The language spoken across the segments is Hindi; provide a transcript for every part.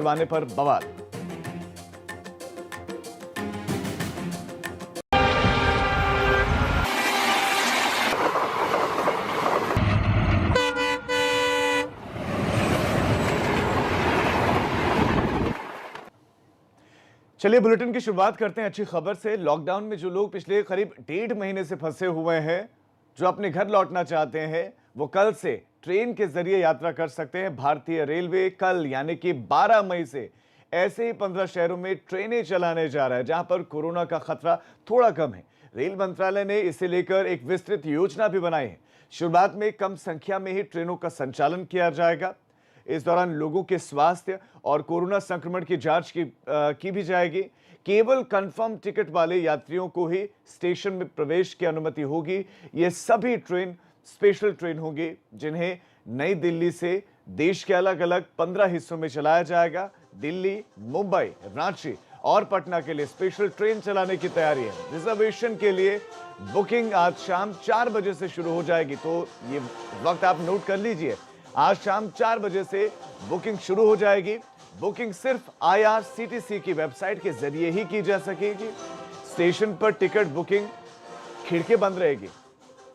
करवाने पर बवाल। चलिए बुलेटिन की शुरुआत करते हैं अच्छी खबर से। लॉकडाउन में जो लोग पिछले करीब 1.5 महीने से फंसे हुए हैं, जो अपने घर लौटना चाहते हैं, वो कल से ट्रेन के जरिए यात्रा कर सकते हैं। भारतीय रेलवे कल यानी कि 12 मई से ऐसे ही 15 शहरों में ट्रेनें चलाने जा रहा है जहां पर कोरोना का खतरा थोड़ा कम है। रेल मंत्रालय ने इसे लेकर एक विस्तृत योजना भी बनाई है। शुरुआत में कम संख्या में ही ट्रेनों का संचालन किया जाएगा। इस दौरान लोगों के स्वास्थ्य और कोरोना संक्रमण की जांच की भी जाएगी। केवल कंफर्म टिकट वाले यात्रियों को ही स्टेशन में प्रवेश की अनुमति होगी। ये सभी ट्रेन स्पेशल ट्रेन होंगी जिन्हें नई दिल्ली से देश के अलग अलग 15 हिस्सों में चलाया जाएगा। दिल्ली, मुंबई, रांची और पटना के लिए स्पेशल ट्रेन चलाने की तैयारी है। रिजर्वेशन के लिए बुकिंग आज शाम 4 बजे से शुरू हो जाएगी, तो ये वक्त आप नोट कर लीजिए। आज शाम 4 बजे से बुकिंग शुरू हो जाएगी। बुकिंग सिर्फ IRCTC की वेबसाइट के जरिए ही की जा सकेगी। स्टेशन पर टिकट बुकिंग खिड़की बंद रहेगी।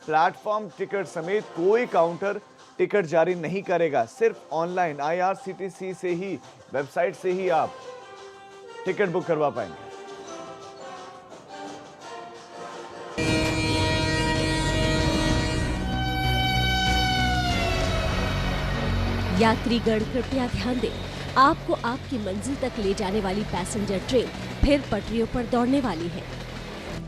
प्लेटफॉर्म टिकट समेत कोई काउंटर टिकट जारी नहीं करेगा। सिर्फ ऑनलाइन IRCTC से ही, वेबसाइट से ही आप टिकट बुक करवा पाएंगे। यात्रीगण कृपया ध्यान दें, आपको आपकी मंजिल तक ले जाने वाली पैसेंजर ट्रेन फिर पटरियों पर दौड़ने वाली है।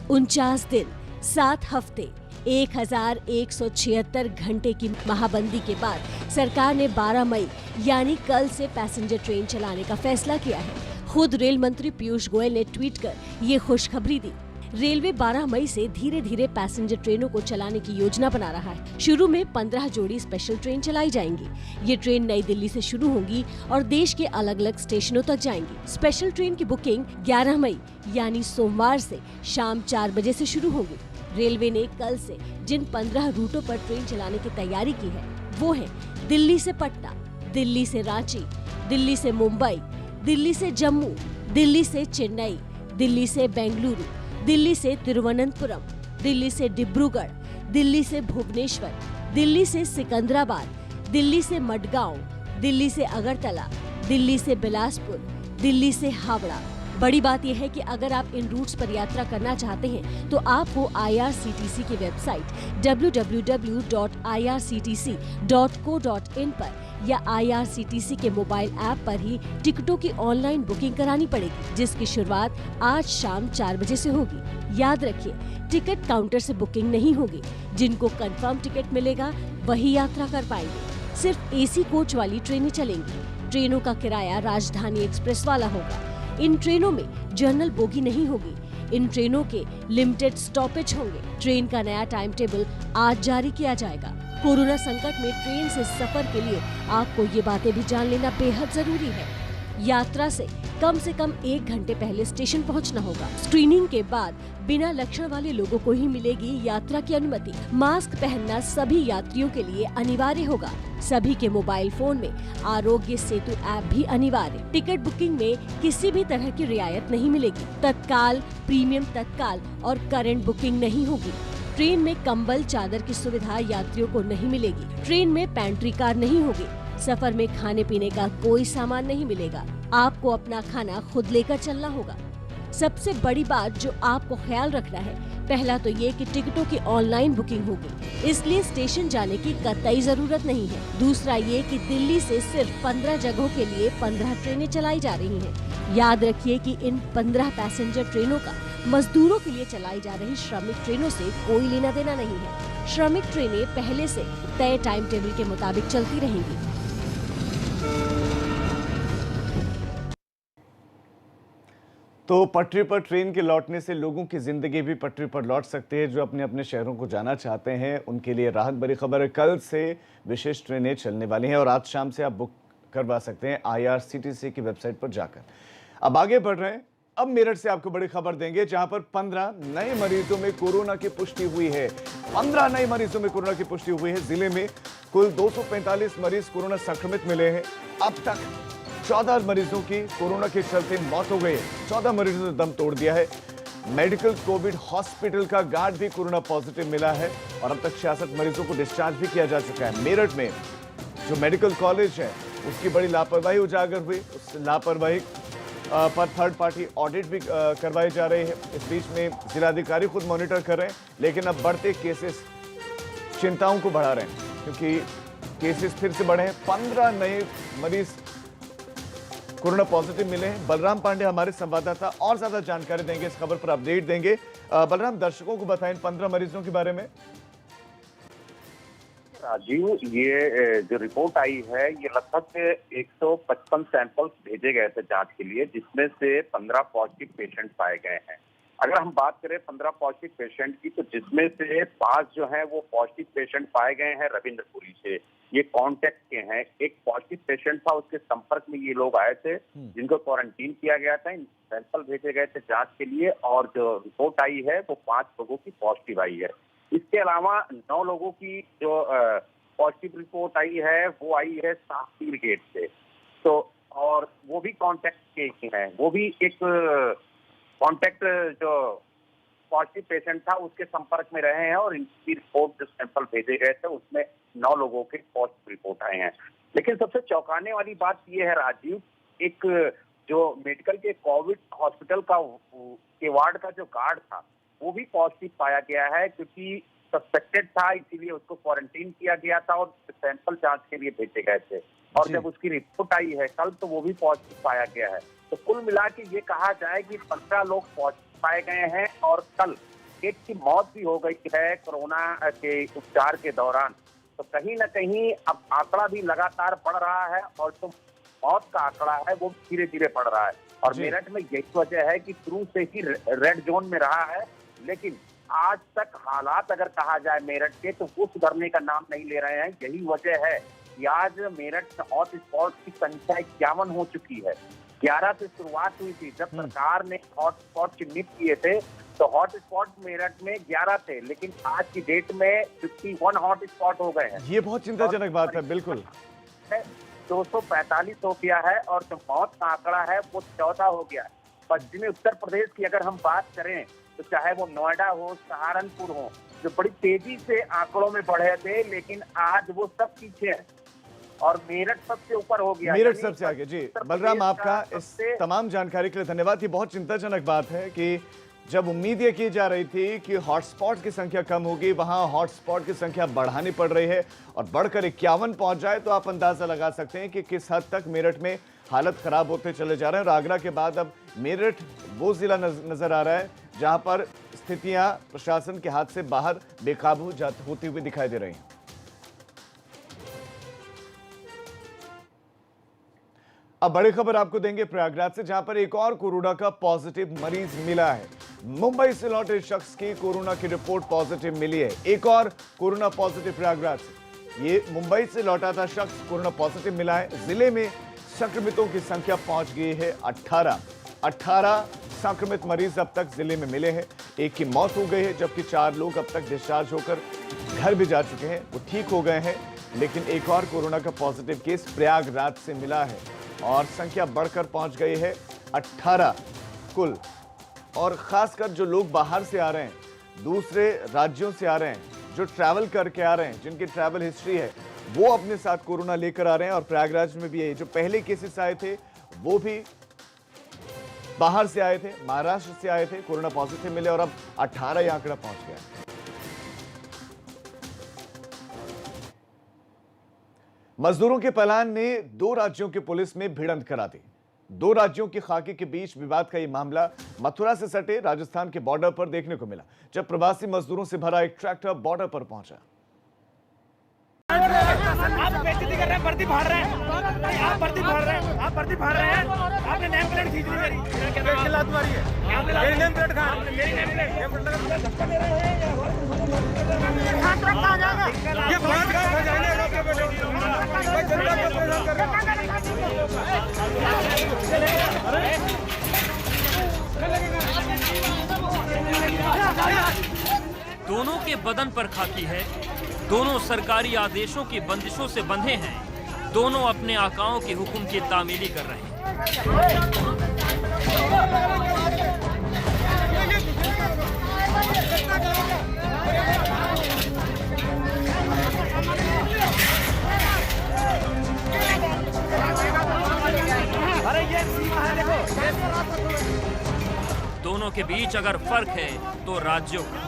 49 दिन, 7 हफ्ते, 1176 घंटे की महाबंदी के बाद सरकार ने 12 मई यानी कल से पैसेंजर ट्रेन चलाने का फैसला किया है। खुद रेल मंत्री पीयूष गोयल ने ट्वीट कर ये खुशखबरी दी। रेलवे 12 मई से धीरे धीरे पैसेंजर ट्रेनों को चलाने की योजना बना रहा है। शुरू में 15 जोड़ी स्पेशल ट्रेन चलाई जाएंगी। ये ट्रेन नई दिल्ली से शुरू होंगी और देश के अलग अलग स्टेशनों तक जाएंगी। स्पेशल ट्रेन की बुकिंग 11 मई यानी सोमवार से शाम 4 बजे से शुरू होगी। रेलवे ने कल से जिन 15 रूटों पर ट्रेन चलाने की तैयारी की है वो है दिल्ली से पटना, दिल्ली से रांची, दिल्ली से मुंबई, दिल्ली से जम्मू, दिल्ली से चेन्नई, दिल्ली से बेंगलुरु, दिल्ली से तिरुवनंतपुरम, दिल्ली से डिब्रूगढ़, दिल्ली से भुवनेश्वर, दिल्ली से सिकंदराबाद, दिल्ली से मडगांव, दिल्ली से अगरतला, दिल्ली से बिलासपुर, दिल्ली से हावड़ा। बड़ी बात यह है कि अगर आप इन रूट्स पर यात्रा करना चाहते हैं तो आपको IRCTC की वेबसाइट www.irctc.co.in पर या IRCTC के मोबाइल ऐप पर ही टिकटों की ऑनलाइन बुकिंग करानी पड़ेगी, जिसकी शुरुआत आज शाम 4 बजे से होगी। याद रखिए, टिकट काउंटर से बुकिंग नहीं होगी। जिनको कंफर्म टिकट मिलेगा वही यात्रा कर पाएंगे। सिर्फ AC कोच वाली ट्रेनें चलेंगी। ट्रेनों का किराया राजधानी एक्सप्रेस वाला होगा। इन ट्रेनों में जनरल बोगी नहीं होगी। इन ट्रेनों के लिमिटेड स्टॉपेज होंगे। ट्रेन का नया टाइम टेबल आज जारी किया जाएगा। कोरोना संकट में ट्रेन से सफर के लिए आपको ये बातें भी जान लेना बेहद जरूरी है। यात्रा से कम 1 घंटे पहले स्टेशन पहुंचना होगा। स्क्रीनिंग के बाद बिना लक्षण वाले लोगों को ही मिलेगी यात्रा की अनुमति। मास्क पहनना सभी यात्रियों के लिए अनिवार्य होगा। सभी के मोबाइल फोन में आरोग्य सेतु ऐप भी अनिवार्य। टिकट बुकिंग में किसी भी तरह की रियायत नहीं मिलेगी। तत्काल, प्रीमियम तत्काल और करंट बुकिंग नहीं होगी। ट्रेन में कंबल, चादर की सुविधा यात्रियों को नहीं मिलेगी। ट्रेन में पैंट्री कार नहीं होगी। सफर में खाने पीने का कोई सामान नहीं मिलेगा। आपको अपना खाना खुद लेकर चलना होगा। सबसे बड़ी बात जो आपको ख्याल रखना है, पहला तो ये कि टिकटों की ऑनलाइन बुकिंग होगी, इसलिए स्टेशन जाने की कतई जरूरत नहीं है। दूसरा ये कि दिल्ली से सिर्फ 15 जगहों के लिए 15 ट्रेनें चलाई जा रही हैं। याद रखिए कि इन 15 पैसेंजर ट्रेनों का मजदूरों के लिए चलाई जा रही श्रमिक ट्रेनों से कोई लेना देना नहीं है। श्रमिक ट्रेनें पहले से तय टाइम टेबल के मुताबिक चलती रहेंगी। तो पटरी पर ट्रेन के लौटने से लोगों की जिंदगी भी पटरी पर लौट सकती है। जो अपने अपने शहरों को जाना चाहते हैं उनके लिए राहत भरी खबर है। कल से विशेष ट्रेनें चलने वाली हैं और आज शाम से आप बुक करवा सकते हैं IRCTC की वेबसाइट पर जाकर। अब आगे बढ़ रहे हैं। अब मेरठ से आपको बड़ी खबर देंगे, जहां पर 15 नए मरीजों में कोरोना की पुष्टि हुई है। 15 नए मरीजों में कोरोना की पुष्टि हुई है। जिले में कुल 245 मरीज कोरोना संक्रमित मिले हैं। अब तक 14 मरीजों की कोरोना के चलते मौत हो गई है। 14 मरीजों ने दम तोड़ दिया है। मेडिकल कोविड हॉस्पिटल का गार्ड भी कोरोना पॉजिटिव मिला है और अब तक 66 मरीजों को डिस्चार्ज भी किया जा चुका है। मेरठ में जो मेडिकल कॉलेज है उसकी बड़ी लापरवाही उजागर हुई। उस लापरवाही पर थर्ड पार्टी ऑडिट भी करवाई जा रही है। इस बीच में जिलाधिकारी खुद मॉनिटर कर रहे हैं, लेकिन अब बढ़ते केसेस चिंताओं को बढ़ा रहे हैं, क्योंकि केसेस फिर से बढ़े हैं। 15 नए मरीज कोरोना पॉजिटिव मिले हैं। बलराम पांडे हमारे संवाददाता और ज्यादा जानकारी देंगे, इस खबर पर अपडेट देंगे। बलराम, दर्शकों को बताएं 15 मरीजों के बारे में। राजीव, ये जो रिपोर्ट आई है ये लगभग 155 सैंपल्स भेजे गए थे जांच के लिए, जिसमें से 15 पॉजिटिव पेशेंट पाए गए हैं। अगर हम बात करें 15 पॉजिटिव पेशेंट की, तो जिसमें से 5 जो है वो पॉजिटिव पेशेंट पाए गए हैं रविंद्रपुरी से। ये कांटेक्ट के हैं। एक पॉजिटिव पेशेंट था, उसके संपर्क में ये लोग आए थे जिनको क्वारंटीन किया गया था। इन सैंपल भेजे गए थे जांच के लिए और जो रिपोर्ट आई है वो 5 लोगों की पॉजिटिव आई है। इसके अलावा 9 लोगों की जो पॉजिटिव रिपोर्ट आई है वो आई है साफीर गेट से, तो और वो भी कांटेक्ट के ही हैं। वो भी एक कांटेक्ट जो पॉजिटिव पेशेंट था उसके संपर्क में रहे हैं और इनकी रिपोर्ट जो सैंपल भेजे गए थे उसमें 9 लोगों के पॉजिटिव रिपोर्ट आए हैं। लेकिन सबसे चौंकाने वाली बात यह है राजीव, एक जो मेडिकल के कोविड हॉस्पिटल का के वार्ड का जो गार्ड था वो भी पॉजिटिव पाया गया है, क्योंकि सस्पेक्टेड था, इसीलिए उसको क्वारंटीन किया गया था और सैंपल जांच के लिए भेजे गए थे। और जब उसकी रिपोर्ट आई है कल, तो वो भी पॉजिटिव पाया गया है। तो कुल मिला के ये कहा जाए कि 15 लोग पॉजिटिव पाए गए हैं और कल एक की मौत भी हो गई है कोरोना के उपचार के दौरान। तो कहीं ना कहीं अब आंकड़ा भी लगातार बढ़ रहा है और जो मौत का आंकड़ा है वो धीरे धीरे बढ़ रहा है। और मेरठ में यही वजह है कि शुरू से ही रेड जोन में रहा है, लेकिन आज तक हालात अगर कहा जाए मेरठ के, तो वो सुधरने का नाम नहीं ले रहे हैं। यही वजह है कि आज मेरठ हॉट स्पॉट की संख्या 51 हो चुकी है। 11 से शुरुआत हुई थी, जब सरकार ने हॉट स्पॉट चिन्हित किए थे तो हॉट स्पॉट मेरठ में 11 थे, लेकिन आज की डेट में 51 हॉट स्पॉट हो गए हैं। ये बहुत चिंताजनक बात है। बिल्कुल 245 हो गया है और जो मौत का आंकड़ा है वो 14 हो गया है। पश्चिमी उत्तर प्रदेश की अगर हम बात करें तो चाहे वो नोएडा हो, सहारनपुर हो, जो बड़ी तेजी से आंकड़ों में बढ़े थे, लेकिन आज वो सब पीछे है और मेरठ सबसे ऊपर हो गया। मेरठ सबसे आगे। जी बलराम, आपका इस तमाम जानकारी के लिए धन्यवाद। ये बहुत चिंताजनक बात है कि जब उम्मीद ये की जा रही थी कि हॉटस्पॉट की संख्या कम होगी, वहां हॉटस्पॉट की संख्या बढ़ानी पड़ रही है और बढ़कर 51 पहुंच जाए, तो आप अंदाजा लगा सकते हैं कि किस हद तक मेरठ में हालत खराब होते चले जा रहे हैं। और आगरा के बाद अब मेरठ वो जिला नजर आ रहा है जहां पर स्थितियां प्रशासन के हाथ से बाहर बेकाबू होती हुई दिखाई दे रही हैं। अब बड़ी खबर आपको देंगे प्रयागराज से, जहां पर एक और कोरोना का पॉजिटिव मरीज मिला है। मुंबई से लौटे शख्स की कोरोना की रिपोर्ट पॉजिटिव मिली है। एक और कोरोना पॉजिटिव प्रयागराज से। ये मुंबई से लौटा था शख्स, कोरोना पॉजिटिव मिला है। जिले में संक्रमितों की संख्या पहुंच गई है 18 संक्रमित मरीज अब तक जिले में मिले हैं। एक की मौत हो गई है, जबकि 4 लोग अब तक डिस्चार्ज होकर घर भी जा चुके हैं, वो ठीक हो गए हैं। लेकिन एक और कोरोना का पॉजिटिव केस प्रयागराज से मिला है और संख्या बढ़कर पहुंच गई है 18 कुल। और खासकर जो लोग बाहर से आ रहे हैं, दूसरे राज्यों से आ रहे हैं, जो ट्रैवल करके आ रहे हैं, जिनकी ट्रैवल हिस्ट्री है, वो अपने साथ कोरोना लेकर आ रहे हैं। और प्रयागराज में भी जो पहले केसेस आए थे वो भी बाहर से आए थे, महाराष्ट्र से आए थे, कोरोना पॉजिटिव मिले और अब 18 ये आंकड़ा पहुंच गया। मजदूरों के पलायन ने 2 राज्यों की पुलिस में भिड़ंत करा दी। 2 राज्यों की खाकी के बीच विवाद का ये मामला मथुरा से सटे राजस्थान के बॉर्डर पर देखने को मिला, जब प्रवासी मजदूरों से भरा एक ट्रैक्टर बॉर्डर पर पहुंचा। आप बेइज्जती कर रहे हैं, वर्दी फाड़ रहे हैं, आप वर्दी फाड़ रहे हैं, आप वर्दी फाड़ रहे हैं, आपने नेम प्लेट खींच ली मेरी, क्या लात मारी है, मेरी नेम प्लेट खा, मेरी नेम प्लेट लगा धक्का दे रहे हैं, कहां जाएगा ये बात का हो जाएगा आपके बेटे, भाई जनता को परेशान कर रहे हैं। दोनों के बदन पर खाकी है, दोनों सरकारी आदेशों की बंदिशों से बंधे हैं। दोनों अपने आकाओं के हुक्म की तामीली कर रहे हैं। दोनों के बीच अगर फर्क है तो राज्यों का।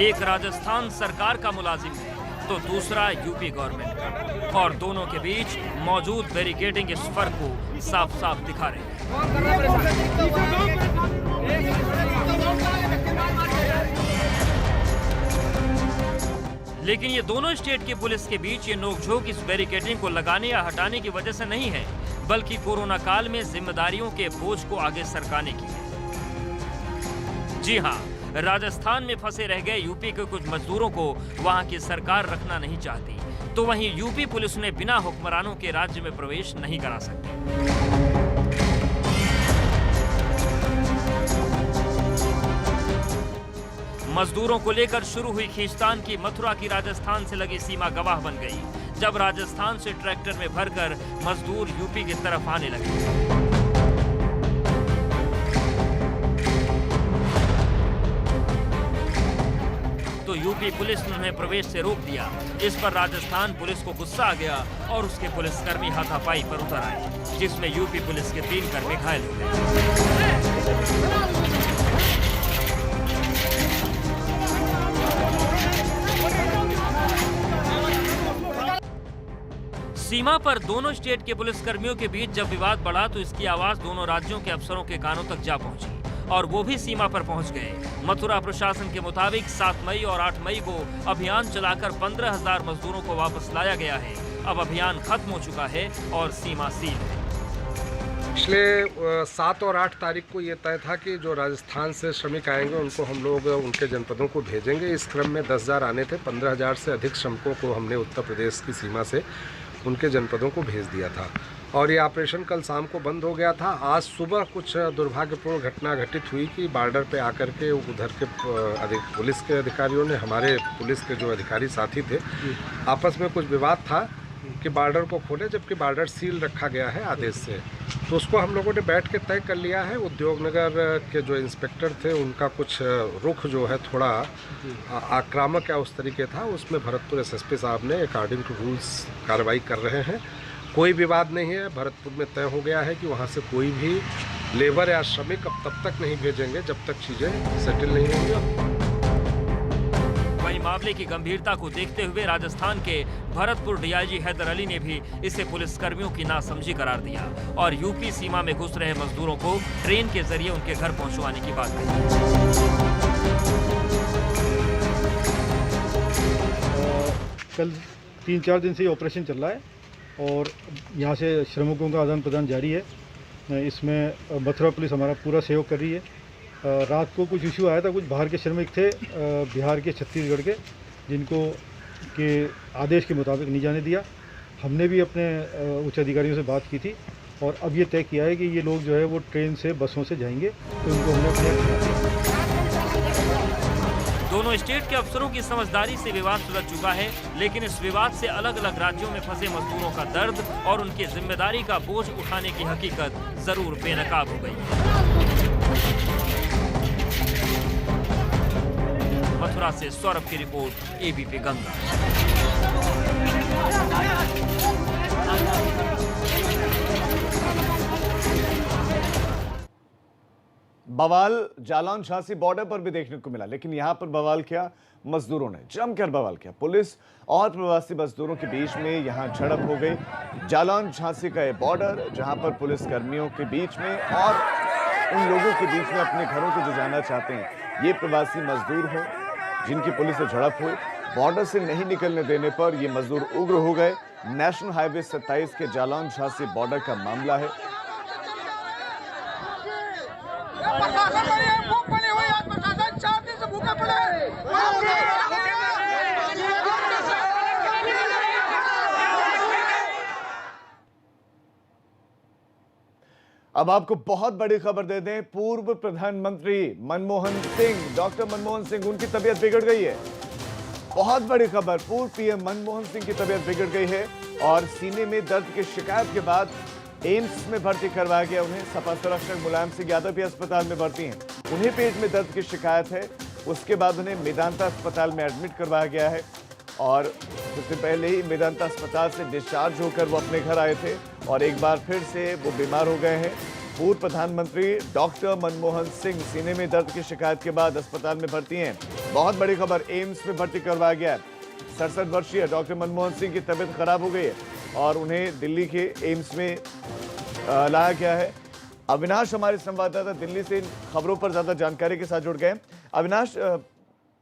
एक राजस्थान सरकार का मुलाजिम है तो दूसरा यूपी गवर्नमेंट का, और दोनों के बीच मौजूद बैरिकेडिंग इस फर्क को साफ साफ दिखा रहे हैं। लेकिन ये दोनों स्टेट की पुलिस के बीच ये नोकझोंक इस बैरिकेडिंग को लगाने या हटाने की वजह से नहीं है, बल्कि कोरोना काल में जिम्मेदारियों के बोझ को आगे सरकाने की है। जी हाँ, राजस्थान में फंसे रह गए यूपी के कुछ मजदूरों को वहां की सरकार रखना नहीं चाहती, तो वहीं यूपी पुलिस उन्हें बिना हुक्मरानों के राज्य में प्रवेश नहीं करा सकती। मजदूरों को लेकर शुरू हुई खींचतान की मथुरा की राजस्थान से लगी सीमा गवाह बन गई, जब राजस्थान से ट्रैक्टर में भरकर मजदूर यूपी की तरफ आने लगे। तो यूपी पुलिस ने उन्हें प्रवेश से रोक दिया। इस पर राजस्थान पुलिस को गुस्सा आ गया और उसके पुलिसकर्मी हाथापाई पर उतर आए, जिसमें यूपी पुलिस के 3 कर्मी घायल हो गए। सीमा पर दोनों स्टेट के पुलिसकर्मियों के बीच जब विवाद बढ़ा तो इसकी आवाज दोनों राज्यों के अफसरों के कानों तक जा पहुंची, और वो भी सीमा पर पहुंच गए। मथुरा प्रशासन के मुताबिक 7 मई और 8 मई को अभियान चलाकर 15,000 मजदूरों को वापस लाया गया है। अब अभियान खत्म हो चुका है और सीमा सील है। पिछले 7 और 8 तारीख को ये तय था कि जो राजस्थान से श्रमिक आएंगे उनको हम लोग उनके जनपदों को भेजेंगे। इस क्रम में 10,000 आने थे। 15,000 से अधिक श्रमिकों को हमने उत्तर प्रदेश की सीमा से उनके जनपदों को भेज दिया था, और ये ऑपरेशन कल शाम को बंद हो गया था। आज सुबह कुछ दुर्भाग्यपूर्ण घटना घटित हुई कि बॉर्डर पे आकर के उधर के पुलिस के अधिकारियों ने, हमारे पुलिस के जो अधिकारी साथी थे, आपस में कुछ विवाद था कि बॉर्डर को खोले, जबकि बॉर्डर सील रखा गया है आदेश से। तो उसको हम लोगों ने बैठ के तय कर लिया है। उद्योगनगर के जो इंस्पेक्टर थे उनका कुछ रुख जो है थोड़ा आक्रामक या उस तरीके था, उसमें भरतपुर एसएसपी साहब ने अकॉर्डिंग टू रूल्स कार्रवाई कर रहे हैं। कोई विवाद नहीं है। भरतपुर में तय हो गया है कि वहाँ से कोई भी लेबर या श्रमिक अब तब तक नहीं भेजेंगे जब तक चीज़ें सेटल नहीं होंगी। वहीं मामले की गंभीरता को देखते हुए राजस्थान के भरतपुर डीआईजी हैदर अली ने भी इसे पुलिसकर्मियों की नासमझी करार दिया और यूपी सीमा में घुस रहे मजदूरों को ट्रेन के जरिए उनके घर पहुंचवाने की बात कही। कल 3-4 दिन से ये ऑपरेशन चल रहा है और यहाँ से श्रमिकों का आदान प्रदान जारी है। इसमें मथुरा पुलिस हमारा पूरा सहयोग कर रही है। रात को कुछ इशू आया था, कुछ बाहर के श्रमिक थे बिहार के, छत्तीसगढ़ के, जिनको के आदेश के मुताबिक नहीं जाने दिया। हमने भी अपने उच्च अधिकारियों से बात की थी और अब ये तय किया है कि ये लोग जो है वो ट्रेन से, बसों से जाएंगे, तो उनको हमने अपने। दोनों स्टेट के अफसरों की समझदारी से विवाद सुलझ चुका है, लेकिन इस विवाद से अलग अलग राज्यों में फंसे मजदूरों का दर्द और उनकी जिम्मेदारी का बोझ उठाने की हकीकत जरूर बेनकाब हो गई है। मथुरा से सौरभ की रिपोर्ट, एबीपी गंगा। बवाल जालौन झांसी बॉर्डर पर भी देखने को मिला, लेकिन यहां पर बवाल क्या, मजदूरों ने जमकर बवाल किया। पुलिस और प्रवासी मजदूरों के बीच में यहां झड़प हो गई। जालौन झांसी का ये बॉर्डर, जहां पर पुलिस कर्मियों के बीच में और उन लोगों के बीच में अपने घरों को जो जाना चाहते हैं, ये प्रवासी मजदूर हो जिनकी पुलिस से झड़प हुई। बॉर्डर से नहीं निकलने देने पर ये मजदूर उग्र हो गए। नेशनल हाईवे 27 के जालौन झांसी बॉर्डर का मामला है। अब आपको बहुत बड़ी खबर दे दें, पूर्व प्रधानमंत्री मनमोहन सिंह, डॉक्टर मनमोहन सिंह, उनकी तबीयत बिगड़ गई है। बहुत बड़ी खबर, पूर्व पीएम मनमोहन सिंह की तबीयत बिगड़ गई है और सीने में दर्द की शिकायत के बाद एम्स में भर्ती करवाया गया उन्हें। सपा संरक्षक मुलायम सिंह यादव भी अस्पताल में भर्ती हैं। उन्हें पेट में दर्द की शिकायत है, उसके बाद उन्हें मेदांता अस्पताल में एडमिट करवाया गया है और उससे पहले ही मेदांता अस्पताल से डिस्चार्ज होकर वो अपने घर आए थे और एक बार फिर से वो बीमार हो गए हैं। पूर्व प्रधानमंत्री डॉक्टर मनमोहन सिंह सीने में दर्द की शिकायत के बाद अस्पताल में भर्ती हैं। बहुत बड़ी खबर, एम्स में भर्ती करवाया गया है। 67 वर्षीय डॉक्टर मनमोहन सिंह की तबीयत खराब हो गई है और उन्हें दिल्ली के एम्स में लाया गया है। अविनाश हमारे संवाददाता दिल्ली से इन खबरों पर ज्यादा जानकारी के साथ जुड़ गए। अविनाश,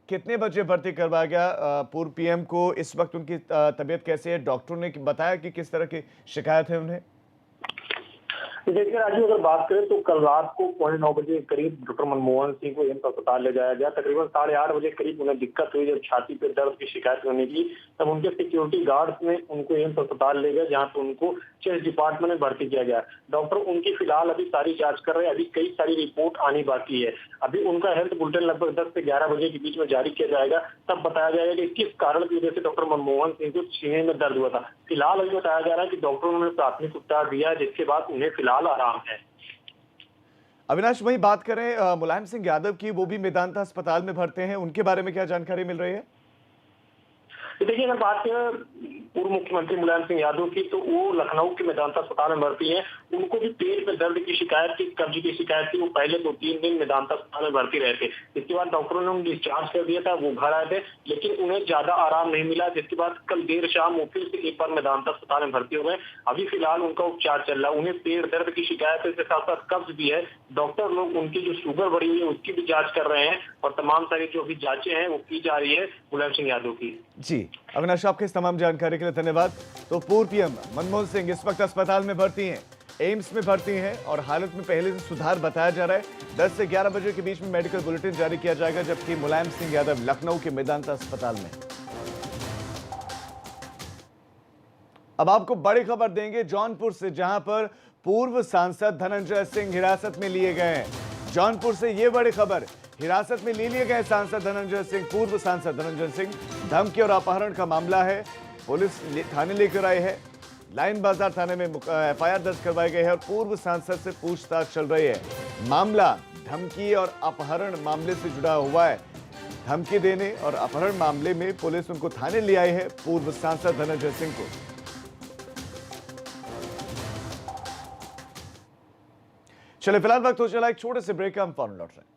कितने बजे भर्ती करवाया गया पूर्व पीएम को? इस वक्त उनकी तबीयत कैसे है? डॉक्टरों ने बताया कि किस तरह की शिकायत है उन्हें? देखिए राजू, अगर बात करें तो कल रात को 9:15 बजे करीब डॉक्टर मनमोहन सिंह को एम्स अस्पताल ले जाया गया। तकरीबन 8:30 बजे करीब उन्हें दिक्कत हुई, जब छाती पे दर्द की शिकायत होने की, तब उनके सिक्योरिटी गार्ड्स ने उनको एम्स अस्पताल ले गए, जहां पे उनको चेस्ट डिपार्टमेंट में भर्ती किया गया। डॉक्टर उनकी फिलहाल अभी सारी जांच कर रहे हैं, अभी कई सारी रिपोर्ट आनी बाकी है। अभी उनका हेल्थ बुलेटिन लगभग 10 से 11 बजे के बीच में जारी किया जाएगा, तब बताया जाएगा कि किस कारण की वजह से डॉक्टर मनमोहन सिंह को सीने में दर्द हुआ था। फिलहाल अभी बताया जा रहा है कि डॉक्टरों ने प्राथमिक उपचार दिया, जिसके बाद उन्हें फिलहाल आराम है। अविनाश, वही बात करें मुलायम सिंह यादव की, वो भी मेदांता अस्पताल में भर्ते हैं, उनके बारे में क्या जानकारी मिल रही है? देखिए, अगर बात करें पूर्व मुख्यमंत्री मुलायम सिंह यादव की, तो वो लखनऊ के मेदांता अस्पताल में भर्ती हैं। उनको भी पेट में दर्द की शिकायत थी, कब्ज की शिकायत थी। वो पहले 2-3 दिन मेदांता अस्पताल में भर्ती रहे थे। इसके बाद डॉक्टरों ने उन्हें डिस्चार्ज कर दिया था, वो घर आए थे, लेकिन उन्हें ज्यादा आराम नहीं मिला, जिसके बाद कल देर शाम वो फिर से एक बार मेदांता अस्पताल में भर्ती हो गए। अभी फिलहाल उनका उपचार चल रहा है। उन्हें पेट दर्द की शिकायत है, इसके साथ साथ कब्ज भी है। डॉक्टर लोग उनकी जो शुगर बढ़ी हुई है उसकी भी जाँच कर रहे हैं और तमाम सारी जो भी जांचें हैं वो की जा रही है मुलायम सिंह यादव की। जी अविनाश, आपके इस तमाम जानकारी के लिए धन्यवाद। तो पूर्व पीएम मनमोहन सिंह इस वक्त अस्पताल में भर्ती हैं, एम्स में भर्ती हैं और हालत में पहले से सुधार बताया जा रहा है। 10 से 11 बजे के बीच में मेडिकल बुलेटिन जारी किया जाएगा, जबकि मुलायम सिंह यादव लखनऊ के मेदांता अस्पताल में। अब आपको बड़ी खबर देंगे जौनपुर से, जहां पर पूर्व सांसद धनंजय सिंह हिरासत में लिए गए हैं। जौनपुर से ये बड़ी खबर, हिरासत में ले लिए गए सांसद धनंजय सिंह, पूर्व सांसद धनंजय सिंह। धमकी और अपहरण का मामला है, पुलिस थाने लेकर आई है। लाइन बाजार थाने में एफआईआर दर्ज करवाई गई है और पूर्व सांसद से पूछताछ चल रही है। मामला धमकी और अपहरण मामले से जुड़ा हुआ है। धमकी देने और अपहरण मामले में पुलिस उनको थाने ले आई है, पूर्व सांसद धनंजय सिंह को। चले फिलहाल वक्त हो चला एक छोटे से ब्रेक का, हम फौरन लौट रहे हैं।